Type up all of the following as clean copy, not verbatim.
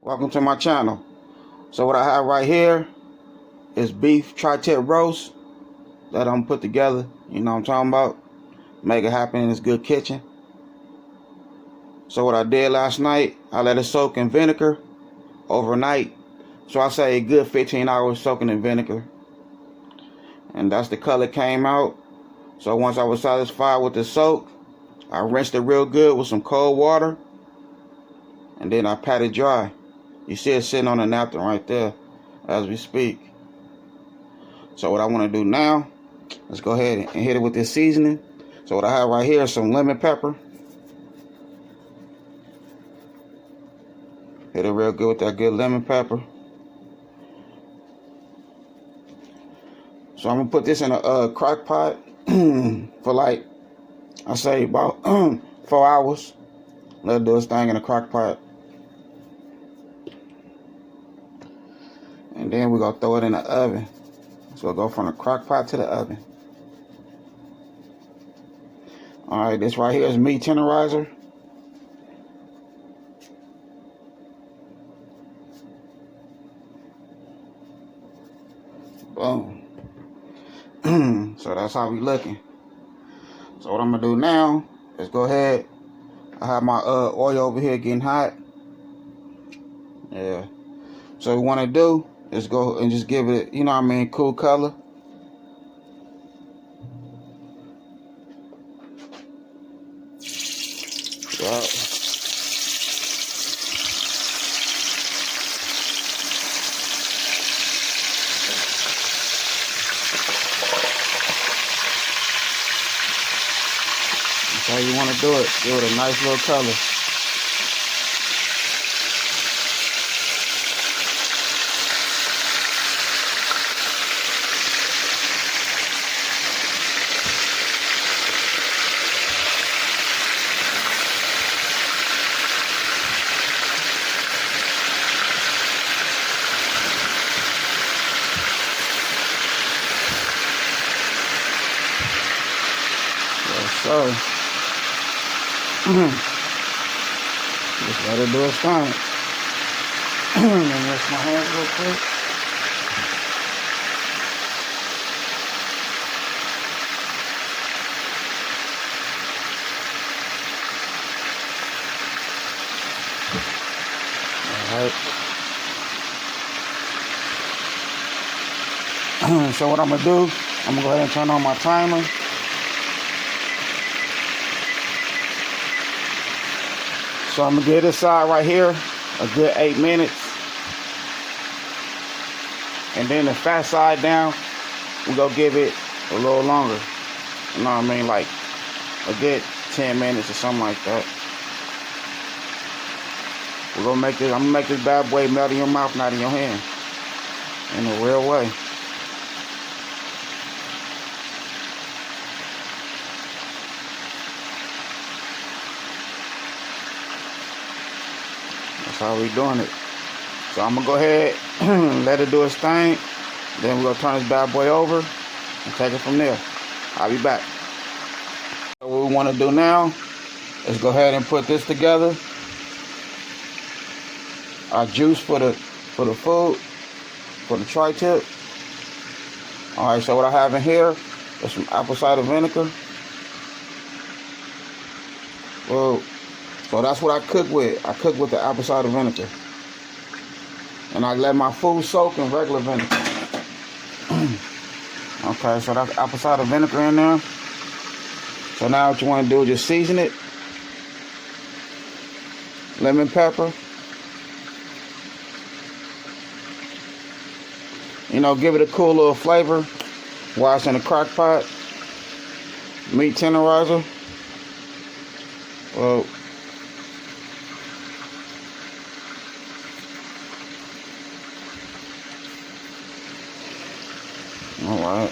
Welcome to my channel. So what I have right here is beef tri-tip roast that I'm put together. You know what I'm talking about? Make it happen in this good kitchen. So what I did last night, I let it soak in vinegar overnight. So I say a good 15 hours soaking in vinegar. And that's the color it came out. So once I was satisfied with the soak, I rinsed it real good with some cold water. And then I pat it dry. You see it sitting on a napkin right there as we speak. So what I want to do now, let's go ahead and hit it with this seasoning. So what I have right here is some lemon pepper. Hit it real good with that good lemon pepper. So I'm going to put this in a Crock-Pot for like, I say about 4 hours. Let it do its thing in a Crock-Pot. And then we're going to throw it in the oven. So we'll go from the Crock-Pot to the oven. Alright, this right here is meat tenderizer. Boom. So that's how we looking. So what I'm going to do now is go ahead. I have my oil over here getting hot. Yeah. So what we want to do is go and just give it, you know what I mean, cool color. Yeah. That's how you want to do it. Give it a nice little color. So, just let it do its thing. Let me wash my hands real quick. Alright. So what I'm going to do, I'm going to go ahead and turn on my timer. So I'm going to give this side right here a good 8 minutes. And then the fat side down, we're going to give it a little longer. You know what I mean? Like a good 10 minutes or something like that. We're going to make this, I'm going to make this bad boy melt in your mouth, not in your hand. In a real way. That's how we doing it. So I'm gonna go ahead let it do its thing. Then we're gonna turn this bad boy over and take it from there. I'll be back. So what we want to do now is go ahead and put this together. Our juice for the food, for the tri-tip. Alright, so what I have in here is some apple cider vinegar. Well, so that's what I cook with. I cook with the apple cider vinegar. And I let my food soak in regular vinegar. Okay, so that's apple cider vinegar in there. So now what you want to do is just season it. Lemon pepper. You know, give it a cool little flavor while it's in a crock pot. Meat tenderizer. Well, alright.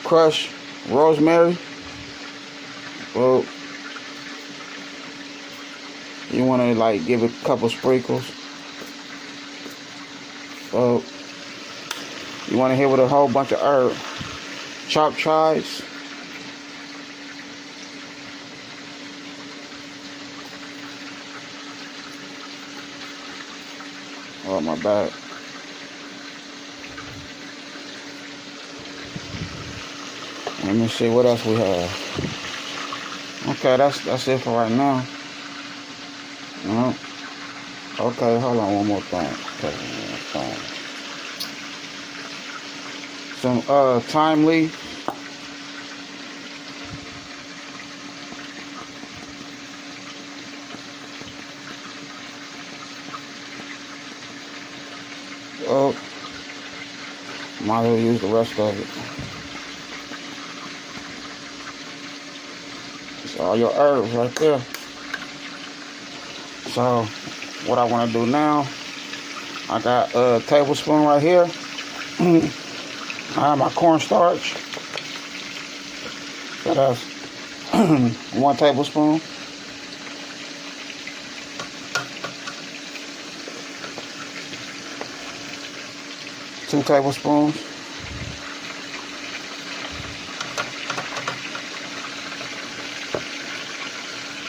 Crushed rosemary. Well, you want to like give it a couple sprinkles. Well, you want to hit with a whole bunch of herbs. Chopped chives. Oh, my bad. Let me see what else we have. Okay, that's it for right now. Okay, hold on, one more thing. Okay, one more thing. Some thyme leaf. Oh, might as well use the rest of it. It's all your herbs right there. So, what I want to do now, I got a tablespoon right here. I have my cornstarch. So that's 1 tablespoon. Two tablespoons.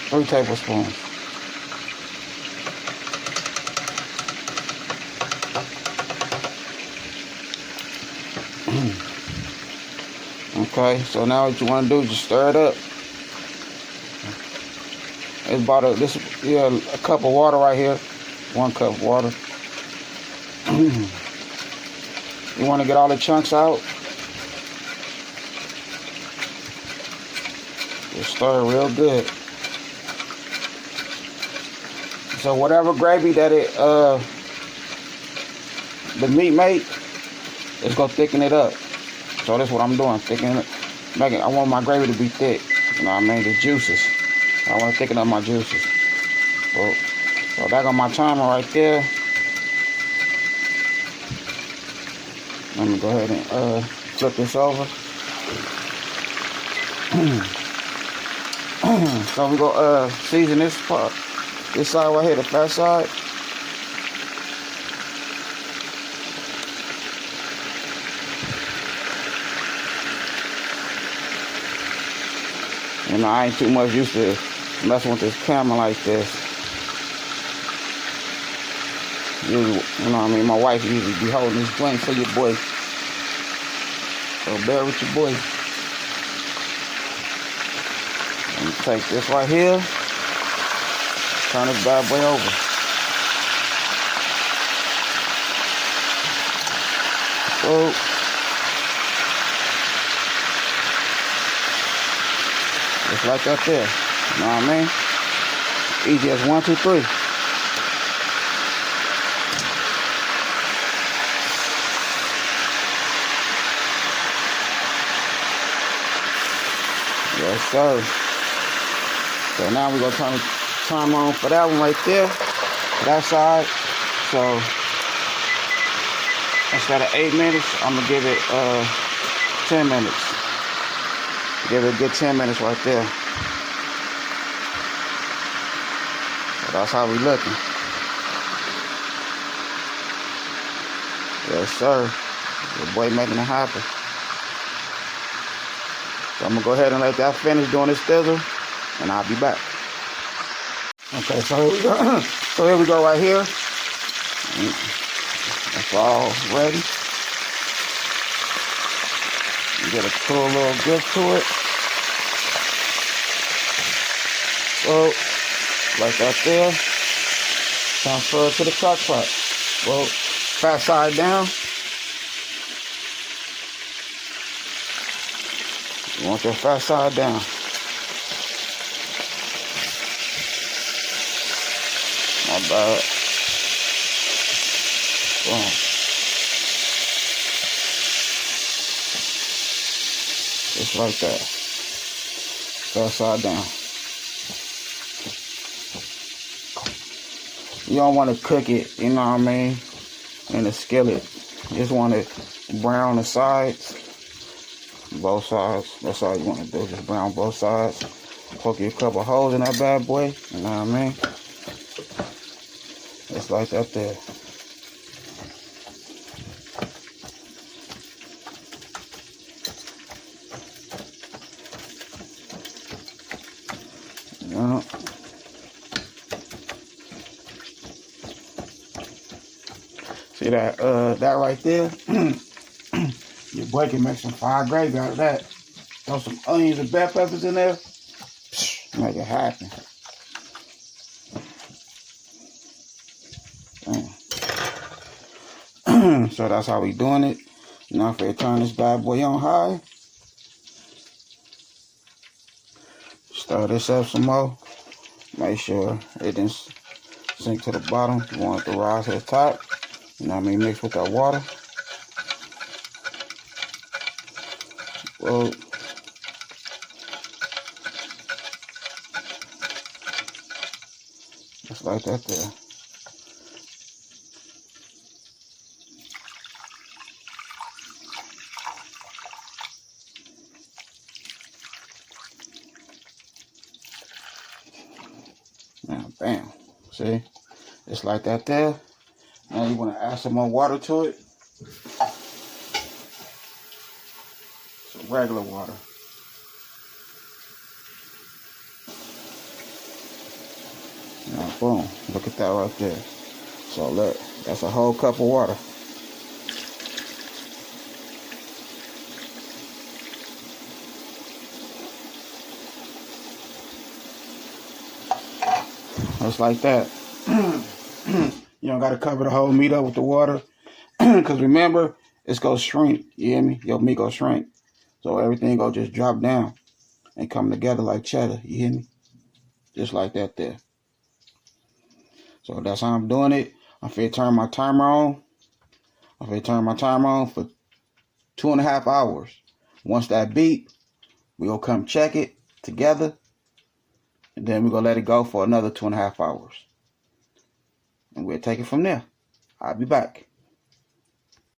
Three tablespoons. Okay, so now what you want to do is just stir it up. It's about a cup of water right here. 1 cup of water. You want to get all the chunks out. Just stir it real good. So whatever gravy that the meat make, it's gonna thicken it up. So that's what I'm doing, thickening it. I want my gravy to be thick. You know what I mean? The juices. I want to thicken up my juices. So that got my timer right there. Let me go ahead and flip this over. So we go season this part. This side right here, the fat side. You know, I ain't too much used to messing with this camera like this. Usually, you know what I mean? My wife usually be holding this joint for your boy. So bear with your boy. Let me take this right here. Turn this bad boy over. So, just like that there. You know what I mean? Easy as 1, 2, 3. Yes, sir. So now we're gonna turn the timer on for that one right there. That side. So instead of 8 minutes, I'm gonna give it 10 minutes. Give it a good 10 minutes right there. So that's how we looking. Yes, sir. Your boy making it happen. So I'm gonna go ahead and let that finish doing its thizzle, and I'll be back. Okay, so here we go. So here we go right here. That's all ready. You get a cool little grip to it. So, like that there. Transfer it to the Crock-Pot. Well, fat side down. You want your fat side down. My bad. Boom. Just like that. Fat side down. You don't want to cook it, you know what I mean, in the skillet. You just want to brown the sides. Both sides. That's all you want to do. Just brown both sides. Poke you a couple holes in that bad boy. You know what I mean? Just like that there. Yeah. See that that right there? Your boy can make some fire gravy out of that. Throw some onions and bell peppers in there. Make it happen. So that's how we doing it. Now if we turn this bad boy on high. Stir this up some more. Make sure it didn't sink to the bottom. You want it to rise to the top. You know what I mean? Mix with that water. Well, just like that there. Now, bam. See? Just like that there. Now you want to add some more water to it. Some regular water. Now, boom. Look at that right there. So look, that's a whole cup of water. Just like that. You don't got to cover the whole meat up with the water. Because remember, it's going to shrink. You hear me? Your meat going to shrink. So everything going to just drop down and come together like cheddar. You hear me? Just like that there. So that's how I'm doing it. I'm finna turn my timer on. I'm finna turn my timer on for 2.5 hours. Once that beep, we gonna come check it together. And then we're gonna let it go for another 2.5 hours. And we'll take it from there. I'll be back.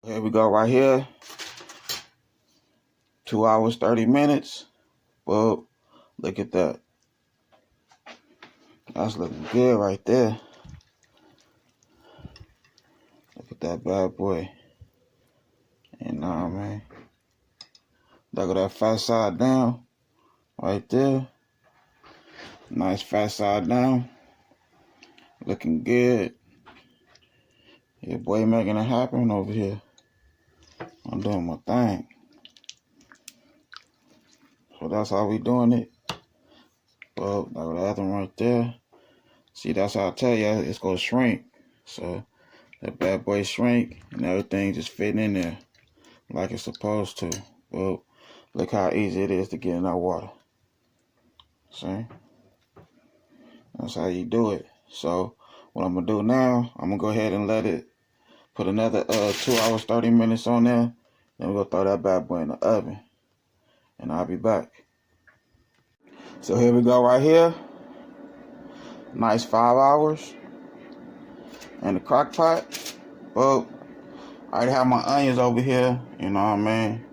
Here we go right here. 2 hours, 30 minutes. Well, look at that. That's looking good right there. Look at that bad boy. You know what I mean? Look at that fat side down. Right there. Nice fat side down. Looking good. Your boy making it happen over here. I'm doing my thing. So that's how we doing it. Well, look at the other one right there. See, that's how I tell you it's gonna shrink. So that bad boy shrink and everything just fitting in there like it's supposed to. Well, look how easy it is to get in that water. See? That's how you do it. So what I'm gonna do now, I'm gonna go ahead and let it put another 2 hours, 30 minutes on there. Then we're gonna throw that bad boy in the oven. And I'll be back. So here we go right here. Nice 5 hours. And the crock pot. Well, I already have my onions over here. You know what I mean?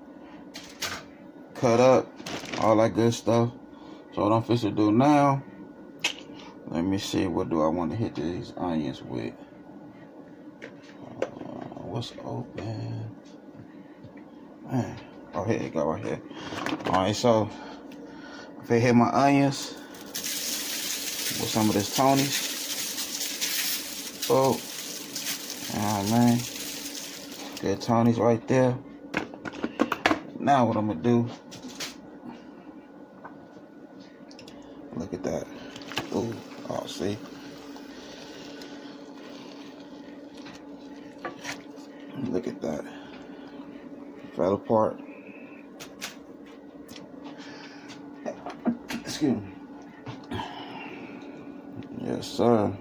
Cut up. All that good stuff. So what I'm finna do now. Let me see. What do I want to hit these onions with? What's open? Man. Oh, here you go, right here. Alright, so if I hit my onions with some of this Tony's. Oh, man. Good Tony's right there. Now what I'm gonna do? Look at that. Ooh, oh, see. Look at that. Fell apart. Excuse me. Yes, sir.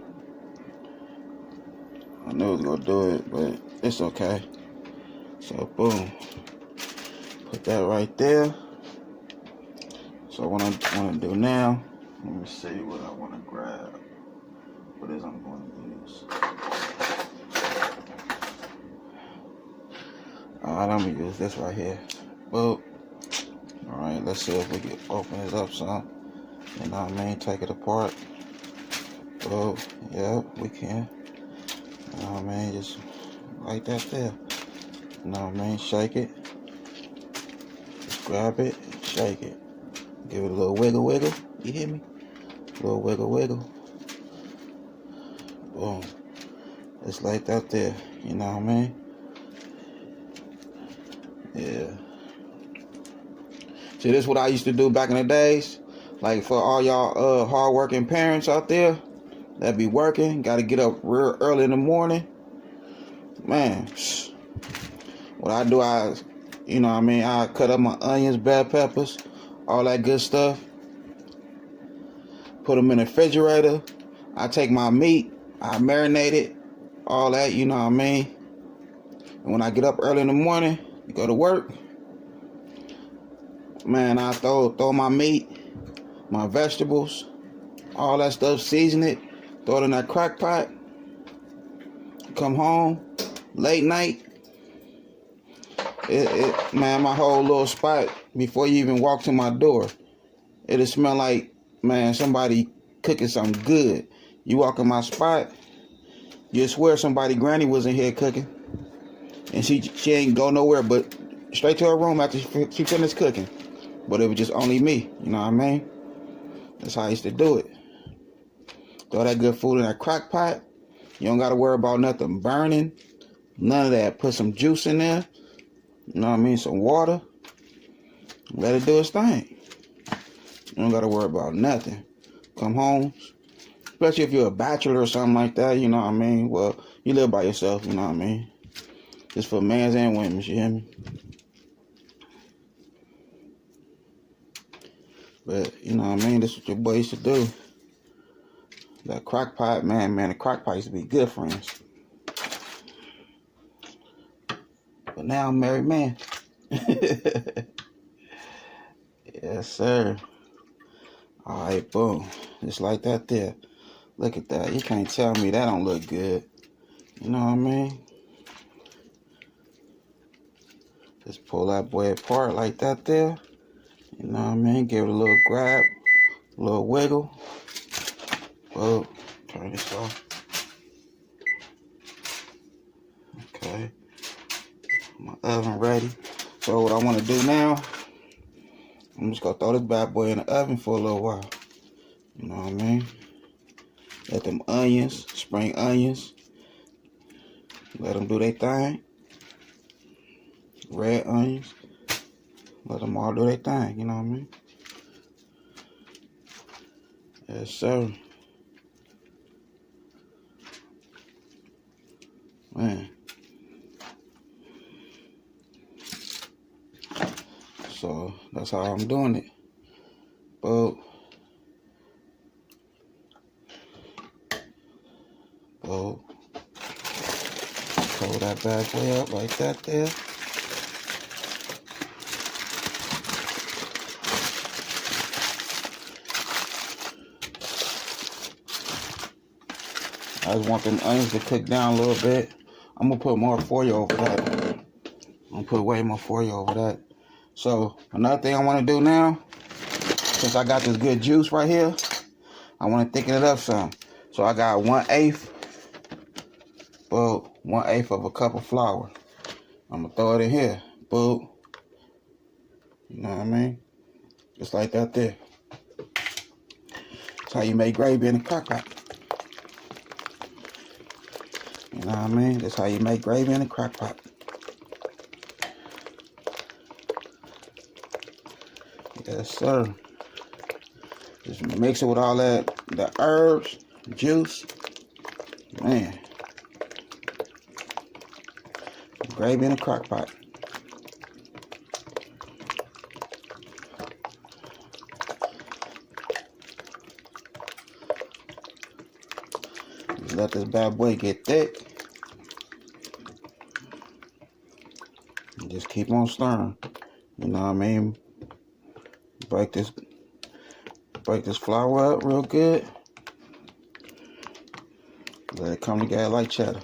I knew I was gonna do it, but it's okay. So boom. Put that right there. So what I'm gonna do now, let me see what I wanna grab. What is I'm gonna use? Alright, I'm gonna use this right here. Boom. Alright, let's see if we can open it up some. You know what I mean? Take it apart. Oh, yeah, we can. You know what I mean? Just like that there. You know what I mean? Shake it. Just grab it, shake it. Give it a little wiggle wiggle. You hear me? A little wiggle wiggle. Boom. It's like that there, you know what I mean? Yeah. See, this is what I used to do back in the days. Like for all y'all hard-working parents out there that be working, got to get up real early in the morning. Man, what I do, you know what I mean, I cut up my onions, bell peppers, all that good stuff. Put them in the refrigerator. I take my meat, I marinate it, all that, you know what I mean? And when I get up early in the morning, go to work, man, I throw my meat, my vegetables, all that stuff, season it, throw it in that crock pot, come home, late night, man, my whole little spot, before you even walk to my door, it'll smell like, man, somebody cooking something good. You walk in my spot, you swear somebody granny was in here cooking, and she ain't go nowhere but straight to her room after she finished cooking. But it was just only me, you know what I mean? That's how I used to do it. Throw that good food in that crock pot. You don't got to worry about nothing burning, none of that. Put some juice in there, you know what I mean? Some water. Let it do its thing. You don't got to worry about nothing. Come home, especially if you're a bachelor or something like that, you know what I mean? Well, you live by yourself, you know what I mean? It's for men's and women's, you hear me? But, you know what I mean? This is what your boy used to do. That crock pot, man, the crock pot used to be good, friends. But now I'm a married man. Yes, sir. All right, boom. Just like that there. Look at that. You can't tell me that don't look good. You know what I mean? Just pull that boy apart like that there. You know what I mean? Give it a little grab, a little wiggle. Whoa, turn this off. Okay. My oven ready. So what I want to do now, I'm just going to throw this bad boy in the oven for a little while. You know what I mean? Let them onions, spring onions, let them do their thing. Red onions, let them all do their thing, you know what I mean? Yes, sir. Man. So that's how I'm doing it. Boom. Boom. Pull that bad boy up like that there. I just want them onions to cook down a little bit. I'm going to put more foil over that. I'm going to put way more foil over that. So, another thing I want to do now, since I got this good juice right here, I want to thicken it up some. So, I got 1/8, well, 1/8 of a cup of flour. I'm going to throw it in here. Boom. You know what I mean? Just like that there. That's how you make gravy in a crock-pot. You know what I mean? That's how you make gravy in a crock-pot. Yes, sir. Just mix it with all that, the herbs, juice. Man. Gravy in a crock-pot. Just let this bad boy get thick. And just keep on stirring. You know what I mean? Break this flour up real good. Let it come together like cheddar.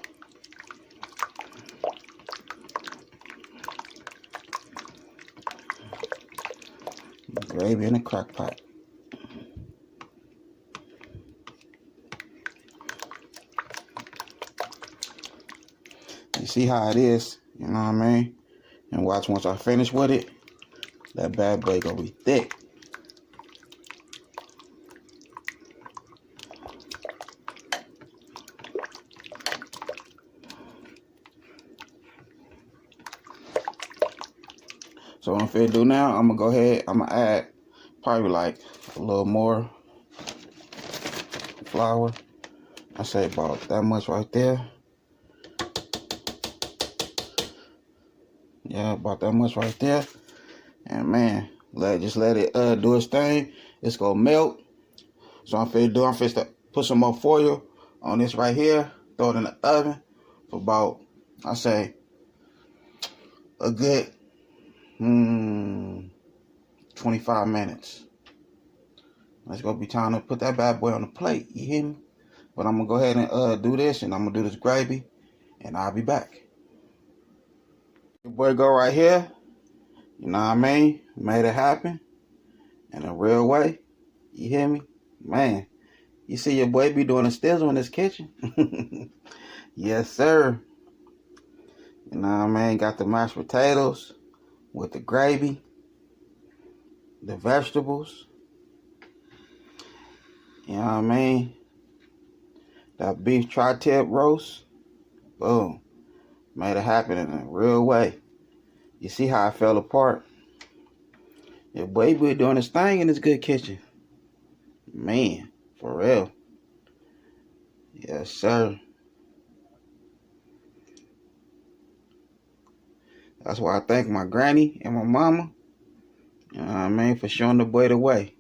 Gravy in a crock pot. You see how it is, you know what I mean? And watch, once I finish with it, that bad boy gonna be thick. So what I'm finna do now, I'm gonna go ahead, I'm gonna add probably like a little more flour. I say about that much right there. Yeah, about that much right there. And man, just let it do its thing. It's gonna melt. So I'm finna put some more foil on this right here. Throw it in the oven for about, I say, a good 25 minutes. It's gonna be time to put that bad boy on the plate. You hear me? But I'm gonna go ahead and do this, and I'm gonna do this gravy, and I'll be back. Your boy go right here. You know what I mean? Made it happen in a real way. You hear me? Man, you see your boy be doing a stizzle in this kitchen. Yes, sir. You know what I mean? Got the mashed potatoes with the gravy, the vegetables. You know what I mean? That beef tri-tip roast. Boom. Made it happen in a real way. You see how I fell apart? Your boy be doing his thing in this good kitchen. Man, for real. Yes, sir. That's why I thank my granny and my mama, you know what I mean, for showing the boy the way.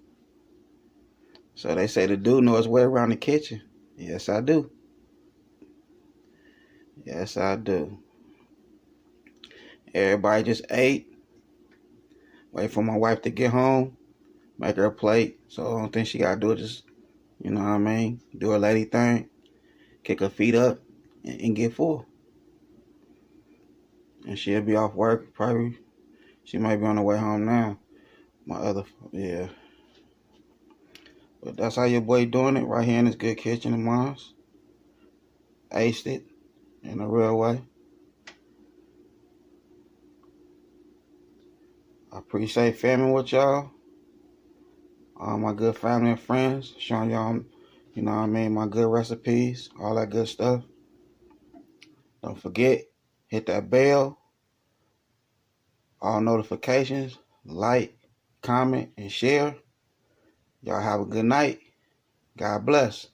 So they say the dude knows his way around the kitchen. Yes, I do. Yes, I do. Everybody just ate. Wait for my wife to get home. Make her a plate. So the only thing she got to do is just, you know what I mean, do her lady thing. Kick her feet up and get full. And she'll be off work. Probably, she might be on the way home now. Yeah. But that's how your boy doing it right here in this good kitchen of mine. Aced it in a real way. I appreciate filming with y'all. All my good family and friends. Showing y'all, you know what I mean, my good recipes. All that good stuff. Don't forget, hit that bell. All notifications. Like, comment, and share. Y'all have a good night. God bless.